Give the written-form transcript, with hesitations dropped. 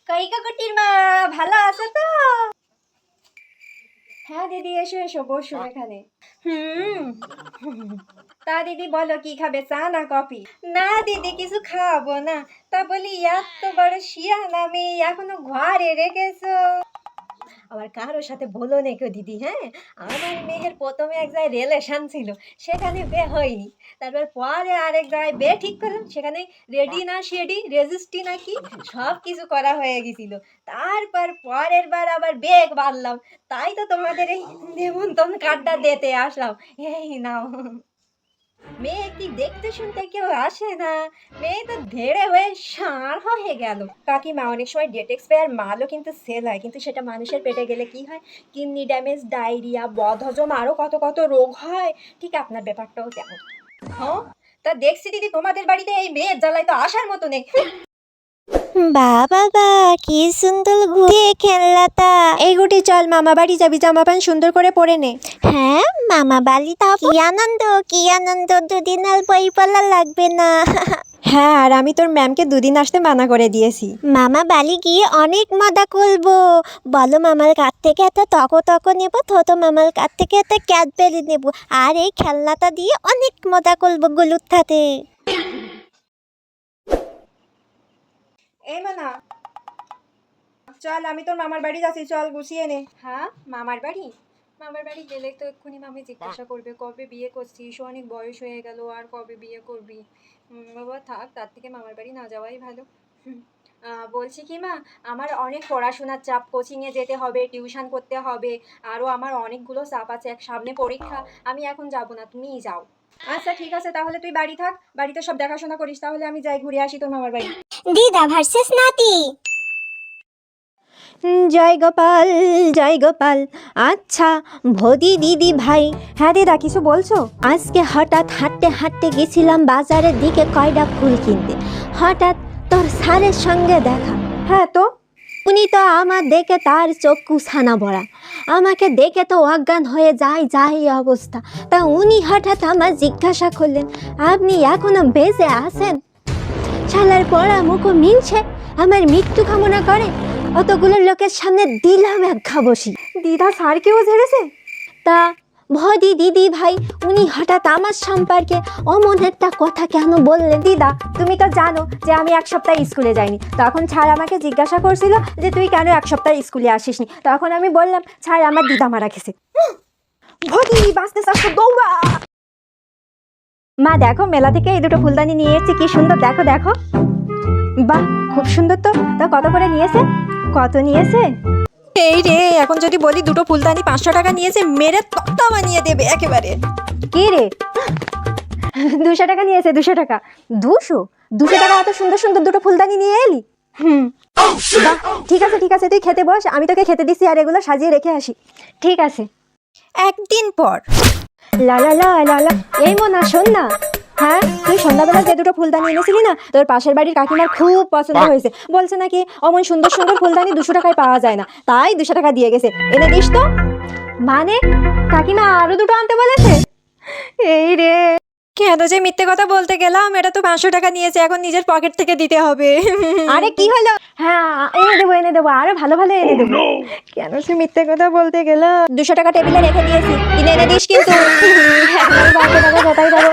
কইকা কুটির মা ভালো আছে তো? হ্যাঁ দিদি, এসো এসো, বসো এখানে। হুম। তা দিদি বলো, কি খাবে, চা না কফি? না দিদি, কিছু খাবো না। তা বলি, এত বড় শিয়াল আমি এখনো ঘরে রেখেছো? আবার কারোর সাথে বলো না কেউ দিদি, হ্যাঁ? আমার মেয়ের প্রথমে এক জায়গায় রিলেশন ছিল, সেখানে বিয়ে হয়নি। তারপর পরে আরেক জায়গায় বিয়ে ঠিক করলাম, সেখানে রেডি না শেডি রেজিস্ট্রি নাকি সব কিছু করা হয়ে গেছিল। তারপর পরের বার আবার বেগ বাঁধলাম। তাই তো তোমাদের এই নেমন্তন্ন কার্ডটা দিতে আসলাম। এই নাও। মেয়ে কি দেখতে শুনতে কেউ আসে না, মেয়ে তো ধেড়ে হয়ে ষাঁড় হয়ে গেল। কাকিমা, অনেক সময় ডেট এক্সপায়ার মালও কিন্তু সেল হয়, কিন্তু সেটা মানুষের পেটে গেলে কি হয়, কিডনি ড্যামেজ, ডায়রিয়া, বদহজম, আরো কত কত রোগ হয়। ঠিক আপনার ব্যাপারটাও তেমন। হ্যাঁ, তা দেখছি দিদি তোমাদের বাড়িতে এই মেয়ের জ্বালায় তো আসার মতো নেই। বাবা বা কি সুন্দর ঘুরে খেলনাটা। এই গুটি, চল মামা বাড়ি যাবি, জামা প্যান্ট সুন্দর করে পরে নে। হ্যাঁ, মামা বাড়ি তাও কি আনন্দ, দুদিন আর বই পড়া লাগবে না। হ্যাঁ, আর আমি তোর ম্যামকে দুদিন আসতে মানা করে দিয়েছি। মামা বাড়ি গিয়ে অনেক মজা করবো। বলো, মামার কাছ থেকে একটা তক নেবো, ছোট মামার কাছ থেকে একটা ক্যাডবেরি নেবো, আর এই খেলনাটা দিয়ে অনেক মজা করবো গুলুর সাথে। এই মানা, চল, আমি তোর মামার বাড়ি যাচ্ছি, চল গুছিয়ে নে। হ্যাঁ, মামার বাড়ি? মামার বাড়ি গেলে তো এক্ষুনি মামি জিজ্ঞাসা করবে কবে বিয়ে করছিস, অনেক বয়স হয়ে গেল, আর কবে বিয়ে করবি। বাবা থাক, তার থেকে মামার বাড়ি না যাওয়াই ভালো। বলছি কি মা, আমার অনেক পড়াশোনার চাপ, কোচিংয়ে যেতে হবে, টিউশন করতে হবে, আরও আমার অনেকগুলো চাপ আছে, এক সামনে পরীক্ষা। আমি এখন যাব না, তুমিই যাও। আচ্ছা ঠিক আছে, তাহলে তুই বাড়ি থাক, বাড়িতে সব দেখাশোনা করিস। তাহলে আমি যাই, ঘুরে আসি তোর মামার বাড়ি। দিদা ভার্সেস নাতি। জয় গোপাল, জয় গোপাল। আচ্ছা ভদি দিদি ভাই। হ্যাঁ দিদা, কিছু বলছো? আজকে হঠাৎ হাঁটতে হাঁটতে গেছিলাম বাজারের দিকে কয়টা ফুল কিনতে, হঠাৎ তোর স্যারের সঙ্গে দেখা। হ্যাঁ তো? উনি তো আমার দেখে তার চক্ষু ছানা ভরা, আমাকে দেখে তো অজ্ঞান হয়ে যায় যাই অবস্থা। তা উনি হঠাৎ আমার জিজ্ঞাসা করলেন, আপনি এখনো বেঁচে আছেন? শালার পড়া মুখো মিলছে, আমার মৃত্যু কামনা করে। অতগুলো লোকের সামনে দিলাম এক খাবসি। দিদা স্যারকেও ঝেড়েছে? তা ভদি দিদি ভাই, উনি হঠাৎ আমার সম্পর্কে অমন একটা কথা কেন বললেন? দিদা, তুমি তো জানো যে আমি এক সপ্তাহ স্কুলে যাইনি। তখন স্যার আমাকে জিজ্ঞাসা করছিল যে তুই কেন এক সপ্তাহ স্কুলে আসিসনি। তখন আমি বললাম, স্যার আমার দিদা মারা গেছে। ভদি বাঁচতে চাচ্ছ, দৌড়া। মা দেখো, মেলা থেকে এই দুটো ফুলদানি নিয়ে এসেছি, কি সুন্দর, দেখো দেখো। বাহ, খুব সুন্দর তো। তা কত করে নিয়েছে? কত নিয়েছে? এই রে, এখন যদি বলি দুটো ফুলদানি 500 টাকা নিয়েছে, মেরে তক্তা বানিয়ে দেবে একেবারে। কি রে, 200 টাকা নিয়েছে? 200 টাকা? 200 টাকা এত সুন্দর সুন্দর দুটো ফুলদানি নিয়ে এলি? বাহ, ঠিক আছে ঠিক আছে, তুই খেতে বস, আমি তোকে খেতে দিচ্ছি, আর এগুলো সাজিয়ে রেখে আসি। ঠিক আছে। একদিন পর। লালা লা লালা। এই মোনা, শোন না। হ্যাঁ, তুই সন্ধ্যাবেলা যে দুটো ফুলদানি এনেছিলি না, তোর পাশের বাড়ির কাকিমার খুব পছন্দ হয়েছে। বলছে নাকি অমন সুন্দর সুন্দর ফুলদানি 200 টাকায় পাওয়া যায় না, তাই 200 টাকা দিয়ে গেছে। এনে দিস তো। মানে কাকিমা আরো দুটো আনতে বলেছে? এই রে, কেন যে মিথ্যে কথা বলতে গেলাম, এটা তো 500 টাকা নিয়েছে, এখন নিজের পকেট থেকে দিতে হবে। আরে কি হলো? হ্যাঁ, এনে দেবো, আরো ভালো ভালো এনে দেবো। কেন সে মিথ্যে কথা বলতে গেলাম? 200 টাকা টেবিলে রেখে দিয়েছি, কিনে এনে দিস কিন্তু। 1 টাকা কোথায় পাবো?